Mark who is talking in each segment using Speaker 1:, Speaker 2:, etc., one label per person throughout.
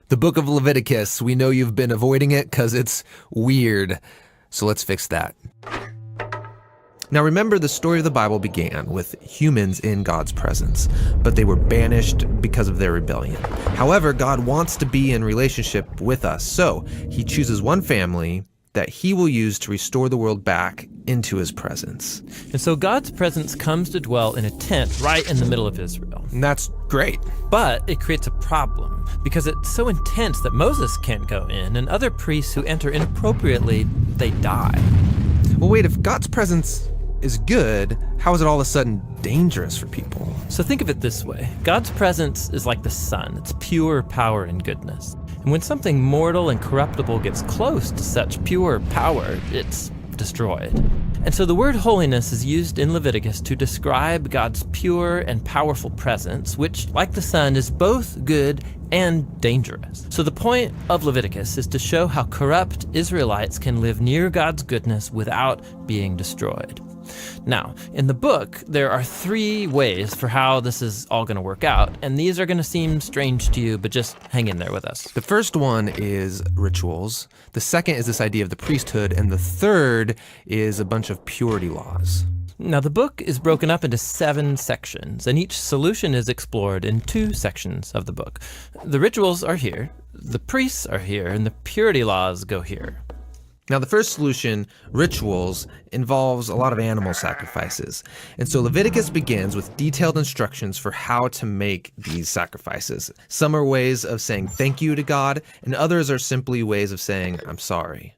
Speaker 1: The book of Leviticus. We know you've been avoiding it because it's weird. So let's fix that. Now remember, the story of the Bible began with humans in God's presence, but they were banished because of their rebellion. However, God wants to be in relationship with us, so he chooses one family that he will use to restore the world back into his presence.
Speaker 2: And so God's presence comes to dwell in a tent right in the middle of Israel.
Speaker 1: And that's great.
Speaker 2: But it creates a problem because it's so intense that Moses can't go in, and other priests who enter inappropriately, they die.
Speaker 1: Well, wait, if God's presence is good, how is it all of a sudden dangerous for people?
Speaker 2: So think of it this way. God's presence is like the sun. It's pure power and goodness. And when something mortal and corruptible gets close to such pure power, it's destroyed. And so the word holiness is used in Leviticus to describe God's pure and powerful presence, which, like the sun, is both good and dangerous. So the point of Leviticus is to show how corrupt Israelites can live near God's goodness without being destroyed. Now, in the book, there are 3 ways for how this is all going to work out, and these are going to seem strange to you, but just hang in there with us.
Speaker 1: The first one is rituals. The second is this idea of the priesthood, and the third is a bunch of purity laws.
Speaker 2: Now, the book is broken up into 7 sections, and each solution is explored in 2 sections of the book. The rituals are here, the priests are here, and the purity laws go here.
Speaker 1: Now, the first solution, rituals, involves a lot of animal sacrifices. And so Leviticus begins with detailed instructions for how to make these sacrifices. Some are ways of saying thank you to God, and others are simply ways of saying, I'm sorry.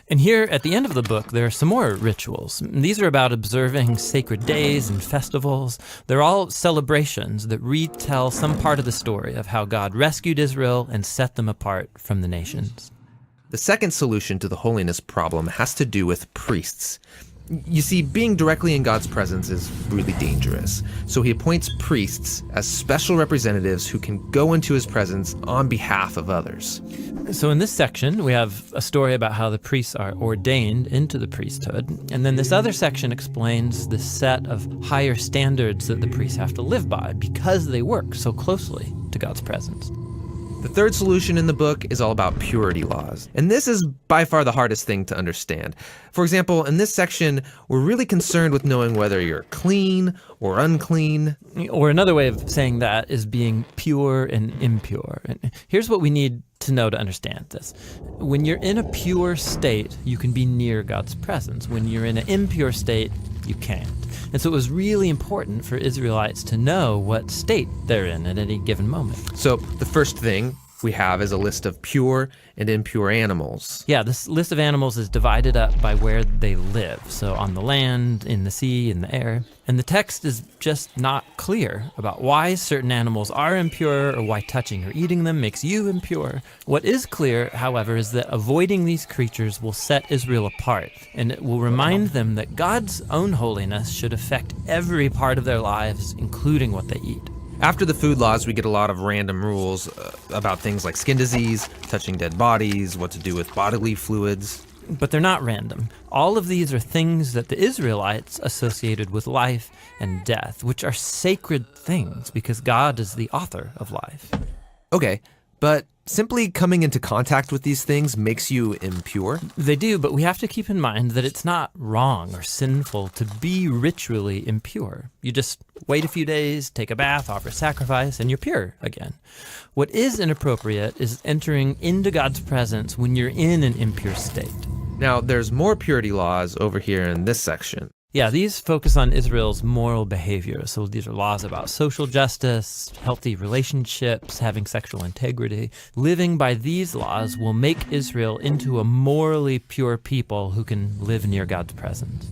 Speaker 2: And here at the end of the book, there are some more rituals. These are about observing sacred days and festivals. They're all celebrations that retell some part of the story of how God rescued Israel and set them apart from the nations.
Speaker 1: The second solution to the holiness problem has to do with priests. You see, being directly in God's presence is really dangerous. So he appoints priests as special representatives who can go into his presence on behalf of others.
Speaker 2: So in this section, we have a story about how the priests are ordained into the priesthood. And then this other section explains the set of higher standards that the priests have to live by because they work so closely to God's presence.
Speaker 1: The third solution in the book is all about purity laws. And this is by far the hardest thing to understand. For example, in this section, we're really concerned with knowing whether you're clean or unclean.
Speaker 2: Or another way of saying that is being pure and impure. And here's what we need to know to understand this. When you're in a pure state, you can be near God's presence. When you're in an impure state, you can't. And so it was really important for Israelites to know what state they're in at any given moment.
Speaker 1: So the first thing we have is a list of pure and impure animals.
Speaker 2: Yeah, this list of animals is divided up by where they live. So on the land, in the sea, in the air. And the text is just not clear about why certain animals are impure or why touching or eating them makes you impure. What is clear, however, is that avoiding these creatures will set Israel apart, and it will remind them that God's own holiness should affect every part of their lives, including what they eat.
Speaker 1: After the food laws, we get a lot of random rules about things like skin disease, touching dead bodies, what to do with bodily fluids.
Speaker 2: But they're not random. All of these are things that the Israelites associated with life and death, which are sacred things because God is the author of life.
Speaker 1: Okay, but simply coming into contact with these things makes you impure?
Speaker 2: They do, but we have to keep in mind that it's not wrong or sinful to be ritually impure. You just wait a few days, take a bath, offer sacrifice, and you're pure again. What is inappropriate is entering into God's presence when you're in an impure state.
Speaker 1: Now, there's more purity laws over here in this section.
Speaker 2: Yeah, these focus on Israel's moral behavior. So these are laws about social justice, healthy relationships, having sexual integrity. Living by these laws will make Israel into a morally pure people who can live near God's presence.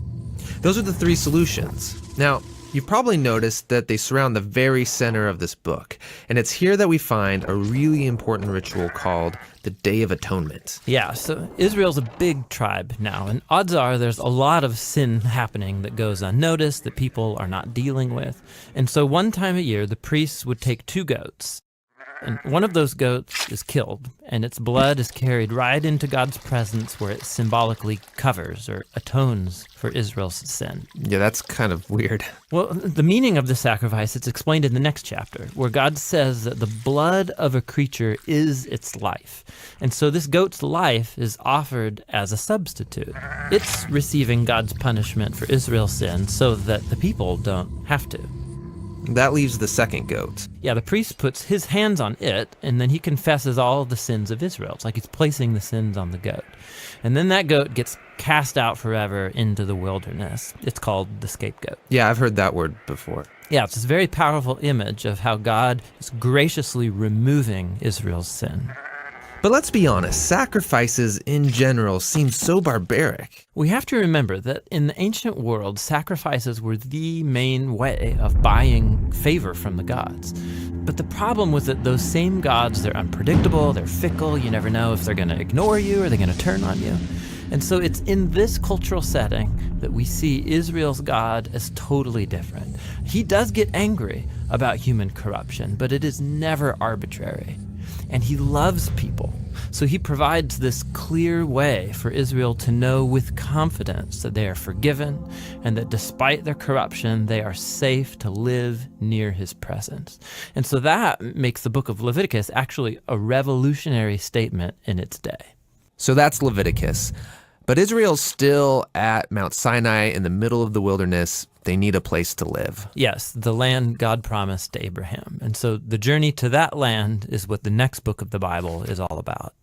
Speaker 1: Those are the 3 solutions. Now, you've probably noticed that they surround the very center of this book, and it's here that we find a really important ritual called the Day of Atonement.
Speaker 2: Yeah, so Israel's a big tribe now, and odds are there's a lot of sin happening that goes unnoticed, that people are not dealing with. And so one time a year, the priests would take 2 goats, And one of those goats is killed, and its blood is carried right into God's presence where it symbolically covers or atones for Israel's sin.
Speaker 1: Yeah, that's kind of weird.
Speaker 2: Well, the meaning of the sacrifice, it's explained in the next chapter, where God says that the blood of a creature is its life. And so this goat's life is offered as a substitute. It's receiving God's punishment for Israel's sin so that the people don't have to.
Speaker 1: That leaves the second goat.
Speaker 2: Yeah, the priest puts his hands on it, and then he confesses all the sins of Israel. It's like he's placing the sins on the goat. And then that goat gets cast out forever into the wilderness. It's called the scapegoat.
Speaker 1: Yeah, I've heard that word before.
Speaker 2: Yeah, it's this very powerful image of how God is graciously removing Israel's sin.
Speaker 1: But let's be honest, sacrifices in general seem so barbaric.
Speaker 2: We have to remember that in the ancient world, sacrifices were the main way of buying favor from the gods. But the problem was that those same gods, they're unpredictable, they're fickle, you never know if they're going to ignore you or they're going to turn on you. And so it's in this cultural setting that we see Israel's God as totally different. He does get angry about human corruption, but it is never arbitrary. And he loves people. So he provides this clear way for Israel to know with confidence that they are forgiven and that despite their corruption, they are safe to live near his presence. And so that makes the book of Leviticus actually a revolutionary statement in its day.
Speaker 1: So that's Leviticus. But Israel's still at Mount Sinai in the middle of the wilderness. They need a place to live.
Speaker 2: Yes, the land God promised to Abraham. And so the journey to that land is what the next book of the Bible is all about.